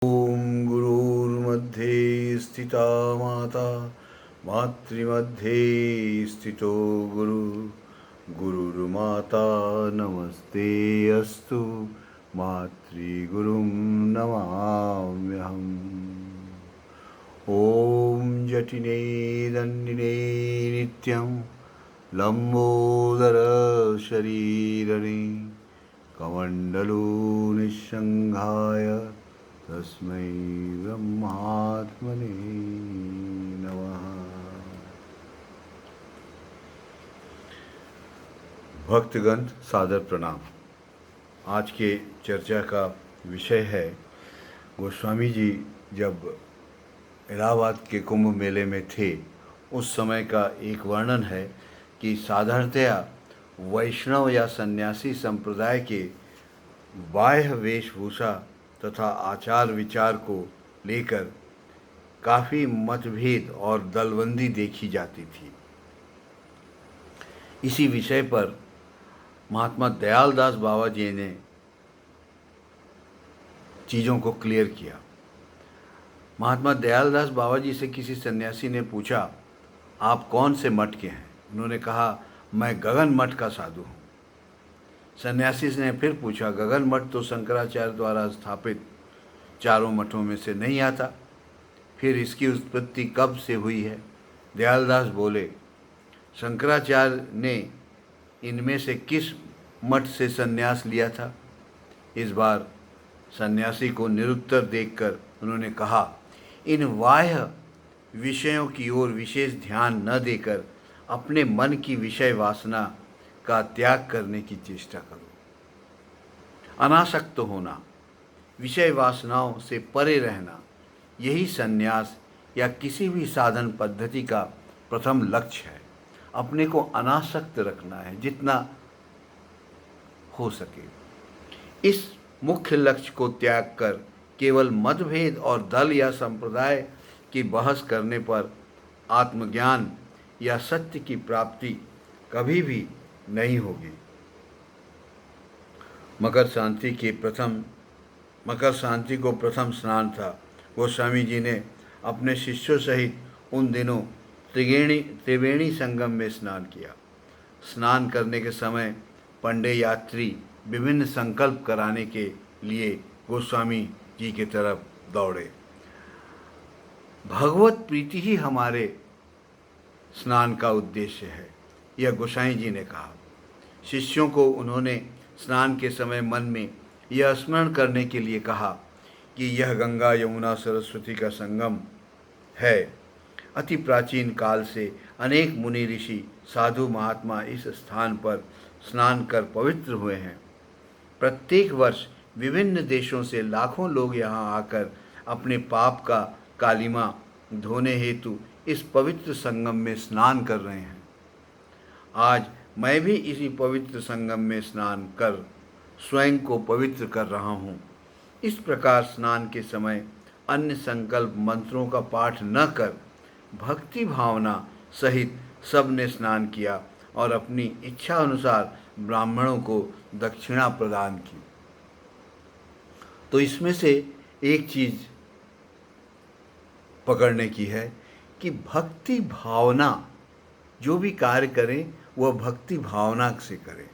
ॐ गुरुर्मध्ये स्थिता माता मातृमध्ये स्थितो गुरुर्माता नमस्ते अस्तु मातृगुरुं नमाम्यहम्। ॐ जटिने दण्डिने नित्यं लम्बोदर शरीरने कमण्डलो निस्सङ्घाय तस्मै ब्रह्मात्मने नमः। भक्तगण सादर प्रणाम। आज के चर्चा का विषय है गोस्वामी जी जब इलाहाबाद के कुंभ मेले में थे उस समय का एक वर्णन है कि साधारणतया वैष्णव या सन्यासी संप्रदाय के बाह्य वेशभूषा तथा आचार विचार को लेकर काफ़ी मतभेद और दलबंदी देखी जाती थी। इसी विषय पर महात्मा दयालदास बाबा जी ने चीज़ों को क्लियर किया। महात्मा दयालदास बाबा जी से किसी सन्यासी ने पूछा, आप कौन से मठ के हैं? उन्होंने कहा, मैं गगन मठ का साधु हूँ। सन्यासी ने फिर पूछा, गगन मठ तो शंकराचार्य द्वारा स्थापित चारों मठों में से नहीं आता, फिर इसकी उत्पत्ति कब से हुई है? दयालदास बोले, शंकराचार्य ने इनमें से किस मठ से संन्यास लिया था? इस बार सन्यासी को निरुत्तर देखकर उन्होंने कहा, इन बाह्य विषयों की ओर विशेष ध्यान न देकर अपने मन की विषय वासना का त्याग करने की चेष्टा करो। अनासक्त होना, विषय वासनाओं से परे रहना, यही संन्यास या किसी भी साधन पद्धति का प्रथम लक्ष्य है। अपने को अनासक्त रखना है जितना हो सके। इस मुख्य लक्ष्य को त्याग कर केवल मतभेद और दल या संप्रदाय की बहस करने पर आत्मज्ञान या सत्य की प्राप्ति कभी भी नहीं होगी। मकर संक्रांति को प्रथम स्नान था। गोस्वामी जी ने अपने शिष्यों सहित उन दिनों त्रिवेणी संगम में स्नान किया। स्नान करने के समय पंडे यात्री विभिन्न संकल्प कराने के लिए गोस्वामी जी की तरफ दौड़े। भगवत प्रीति ही हमारे स्नान का उद्देश्य है, यह गोसाई जी ने कहा। शिष्यों को उन्होंने स्नान के समय मन में यह स्मरण करने के लिए कहा कि यह गंगा यमुना सरस्वती का संगम है। अति प्राचीन काल से अनेक मुनि ऋषि साधु महात्मा इस स्थान पर स्नान कर पवित्र हुए हैं। प्रत्येक वर्ष विभिन्न देशों से लाखों लोग यहाँ आकर अपने पाप का कालिमा धोने हेतु इस पवित्र संगम में स्नान कर रहे हैं। आज मैं भी इसी पवित्र संगम में स्नान कर स्वयं को पवित्र कर रहा हूँ। इस प्रकार स्नान के समय अन्य संकल्प मंत्रों का पाठ न कर भक्ति भावना सहित सब ने स्नान किया और अपनी इच्छा अनुसार ब्राह्मणों को दक्षिणा प्रदान की। तो इसमें से एक चीज़ पकड़ने की है कि भक्ति भावना जो भी कार्य करें वह भक्ति भावना से करें।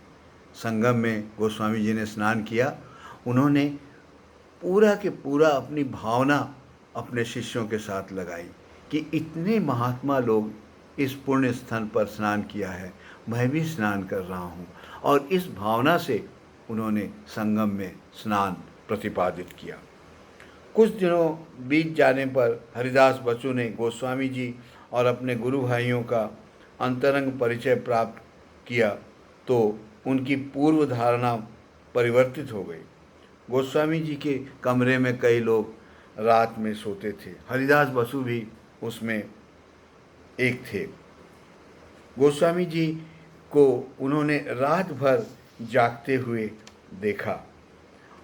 संगम में गोस्वामी जी ने स्नान किया। उन्होंने पूरा के पूरा अपनी भावना अपने शिष्यों के साथ लगाई कि इतने महात्मा लोग इस पुण्य स्थान पर स्नान किया है, मैं भी स्नान कर रहा हूँ। और इस भावना से उन्होंने संगम में स्नान प्रतिपादित किया। कुछ दिनों बीत जाने पर हरिदास बसु ने गोस्वामी जी और अपने गुरु भाइयों का अंतरंग परिचय प्राप्त किया तो उनकी पूर्व धारणा परिवर्तित हो गई। गोस्वामी जी के कमरे में कई लोग रात में सोते थे। हरिदास बसु भी उसमें एक थे। गोस्वामी जी को उन्होंने रात भर जागते हुए देखा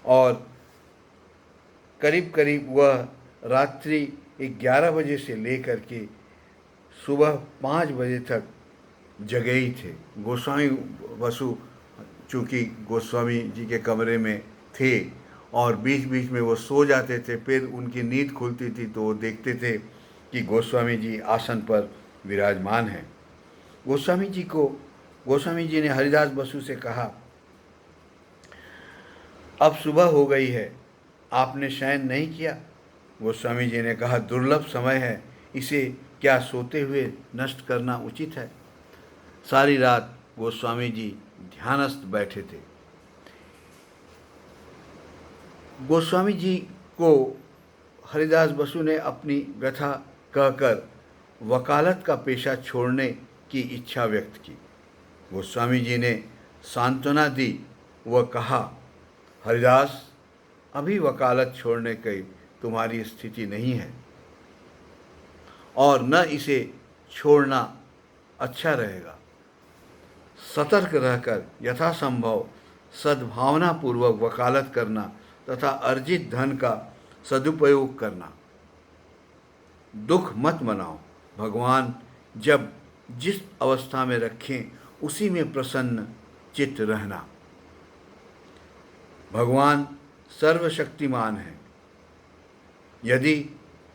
और करीब करीब वह रात्रि 11 बजे से लेकर के सुबह 5 बजे तक जगे ही थे। गोस्वामी बसु चूँकि गोस्वामी जी के कमरे में थे और बीच बीच में वो सो जाते थे। फिर उनकी नींद खुलती थी तो वो देखते थे कि गोस्वामी जी आसन पर विराजमान हैं। गोस्वामी जी ने हरिदास बसु से कहा, अब सुबह हो गई है, आपने शयन नहीं किया? गोस्वामी जी ने कहा, दुर्लभ समय है, इसे क्या सोते हुए नष्ट करना उचित है? सारी रात गोस्वामी जी ध्यानस्थ बैठे थे। गोस्वामी जी को हरिदास बसु ने अपनी व्यथा कहकर वकालत का पेशा छोड़ने की इच्छा व्यक्त की। गोस्वामी जी ने सांत्वना दी व कहा, हरिदास, अभी वकालत छोड़ने की तुम्हारी स्थिति नहीं है और न इसे छोड़ना अच्छा रहेगा। सतर्क रहकर यथासंभव सद्भावनापूर्वक वकालत करना तथा अर्जित धन का सदुपयोग करना। दुख मत मनाओ। भगवान जब जिस अवस्था में रखें उसी में प्रसन्न चित्त रहना। भगवान सर्वशक्तिमान हैं। यदि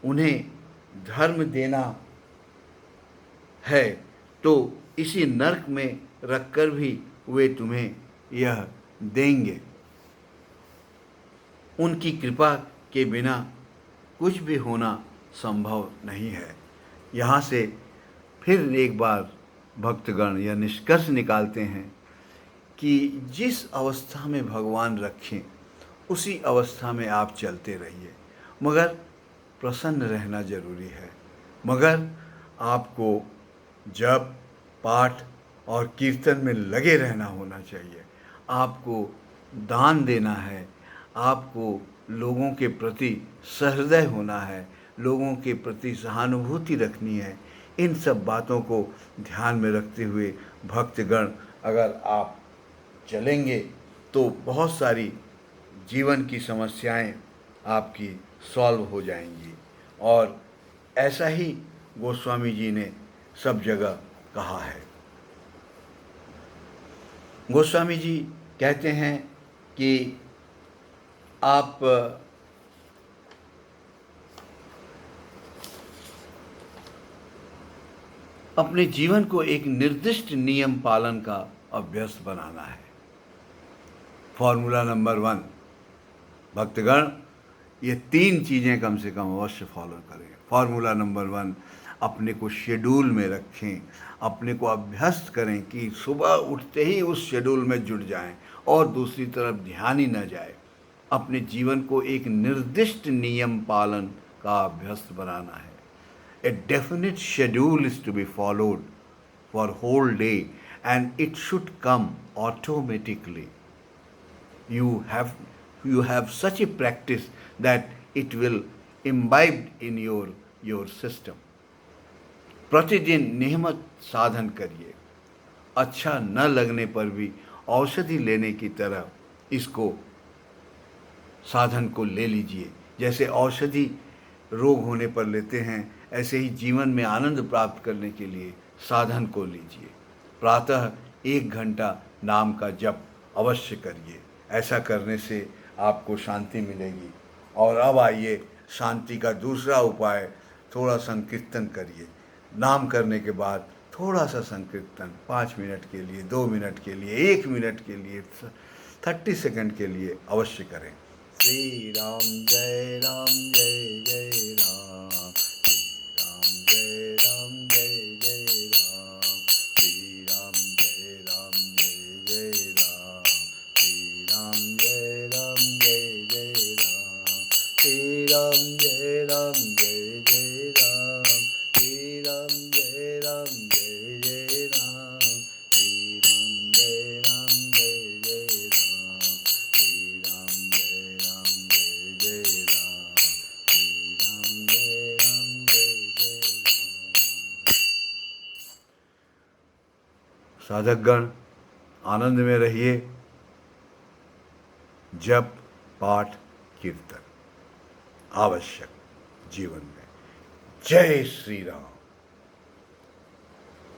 उन्हें धर्म देना है तो इसी नरक में रखकर भी वे तुम्हें यह देंगे। उनकी कृपा के बिना कुछ भी होना संभव नहीं है। यहाँ से फिर एक बार भक्तगण यह निष्कर्ष निकालते हैं कि जिस अवस्था में भगवान रखें उसी अवस्था में आप चलते रहिए, मगर प्रसन्न रहना जरूरी है। मगर आपको जप, पाठ और कीर्तन में लगे रहना होना चाहिए। आपको दान देना है, आपको लोगों के प्रति सहृदय होना है, लोगों के प्रति सहानुभूति रखनी है। इन सब बातों को ध्यान में रखते हुए भक्तगण अगर आप चलेंगे तो बहुत सारी जीवन की समस्याएं आपकी सॉल्व हो जाएंगी। और ऐसा ही गोस्वामी जी ने सब जगह कहा है। गोस्वामी जी कहते हैं कि आप अपने जीवन को एक निर्दिष्ट नियम पालन का अभ्यस्त बनाना है। फॉर्मूला नंबर 1, भक्तगण ये 3 चीज़ें कम से कम अवश्य फॉलो करें। फॉर्मूला नंबर 1, अपने को शेड्यूल में रखें, अपने को अभ्यस्त करें कि सुबह उठते ही उस शेड्यूल में जुड़ जाएं और दूसरी तरफ ध्यान ही न जाए। अपने जीवन को एक निर्दिष्ट नियम पालन का अभ्यस्त बनाना है। A definite schedule is to be followed for whole day and it should come automatically. You have such a practice that it will imbibe in your system. प्रतिदिन नियमित साधन करिए। अच्छा न लगने पर भी औषधि लेने की तरह इसको साधन को ले लीजिए। जैसे औषधि रोग होने पर लेते हैं, ऐसे ही जीवन में आनंद प्राप्त करने के लिए साधन को लीजिए। प्रातः 1 घंटा नाम का जप अवश्य करिए। ऐसा करने से आपको शांति मिलेगी। और अब आइए शांति का दूसरा उपाय, थोड़ा संकीर्तन करिए। नाम करने के बाद थोड़ा सा संकीर्तन 5 मिनट के लिए, 2 मिनट के लिए, 1 मिनट के लिए, 30 सेकंड के लिए अवश्य करें। श्री राम जय राम जय जय राम, श्री राम जय राम जय जय राम, श्री राम जय राम जय जय राम, श्री राम जय राम जय जय राम, श्री राम जय राम जय जय राम, श्री राम जय राम जय जय राम, श्री राम जय राम जय जय राम, श्री राम जय राम जय जय राम। साधकगण आनंद में रहिए। जप, पाठ, कीर्तन आवश्यक जीवन में। जय श्री राम।